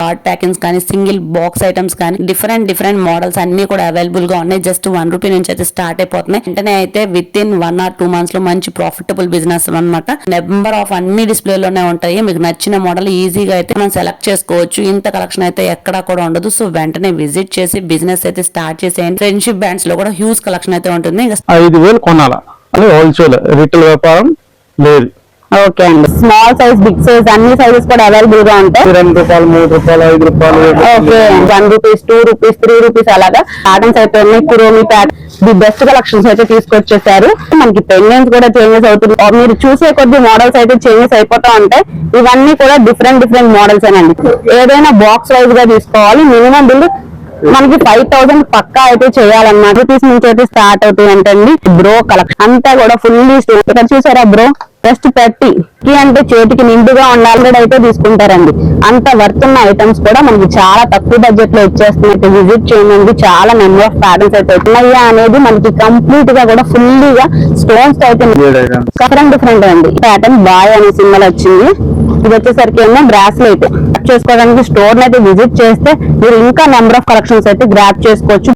Card packings కానీ single box items కానీ different models అన్ని కూడా అవైలబుల్ గా ఉన్నాయి. జస్ట్ ₹1 నుంచి అయితే స్టార్ట్ అయిపోతున్నాయి. వెంటనే అయితే విత్ ఇన్ 1 or 2 months లో మంచి ప్రాఫిటబుల్ బిజినెస్ అన్నమాట. నెంబర్ ఆఫ్ అన్ని డిస్ప్లే లోనే ఉంటాయి. మీకు నచ్చిన మోడల్ ఈజీగా అయితే మనం సెలెక్ట్ చేసుకోవచ్చు. ఇంత కలెక్షన్ అయితే ఎక్కడా కూడా ఉండదు. సో వెంటనే విజిట్ చేసి బిజినెస్ అయితే స్టార్ట్ చేసేయండి. ఫ్రెండ్షిప్ బ్యాండ్స్ లో కూడా హ్యూజ్ కలెక్షన్ అయితే ఉంటుంది. 5,000 కొనాలా అని హోల్సేల్ రిటైల్ వ్యాపారం లేదు. ఓకే అండి. స్మాల్ సైజ్, బిగ్ సైజ్ అన్ని సైజెస్ కూడా అవైలబుల్ గా ఉంటాయి. ₹2, ₹3, ₹5. ఓకే, ₹1, ₹2, ₹3 అలాగా ప్యాటర్న్స్ అయితే ఉన్నాయి. కురోమి ప్యాటర్న్ ది బెస్ట్ కలెక్షన్స్ అయితే తీసుకొచ్చేసారు. మనకి పెండెంట్స్ కూడా చేంజెస్ అవుతుంది. మీరు చూసే కొద్ది మోడల్స్ అయితే చేంజెస్ అయిపోతా ఉంటాయి. ఇవన్నీ కూడా డిఫరెంట్ మోడల్స్ అండి. ఏదైనా బాక్స్ వైజ్ గా తీసుకోవాలి. మినిమం బిల్ మనకి 5,000 పక్కా అయితే చేయాలన్నమాట. రూపీస్ నుంచి అయితే స్టార్ట్ అవుతాయి అంటండి. బ్రో కలెక్షన్ అంతా కూడా ఫుల్లీ ఇక్కడ చూసారా బ్రో, జస్ట్ 30 అంటే చేతికి నిండుగా ఉండాలి అయితే తీసుకుంటారండి. అంత వర్త్ ఉన్న ఐటమ్స్ కూడా మనకి చాలా తక్కువ బడ్జెట్ లో ఇచ్చేస్తున్నట్టు. విజిట్ చేయండి. చాలా నెంబర్ ఆఫ్ ప్యాటర్న్స్ అయితే ఉన్నాయా అనేది మనకి కంప్లీట్ గా కూడా ఫుల్లీగా స్టోన్స్ అయితే డిఫరెంట్ అండి. ప్యాటర్న్ బాయ్ అనే సింబల్ వచ్చింది. ఇది వచ్చేసరికి ఏమో బ్రాస్లెట్ చేసుకోవడానికి స్టోర్ అయితే విజిట్ చేస్తే మీరు ఇంకా నెంబర్ ఆఫ్ కలెక్షన్స్ అయితే గ్రాప్ చేసుకోవచ్చు.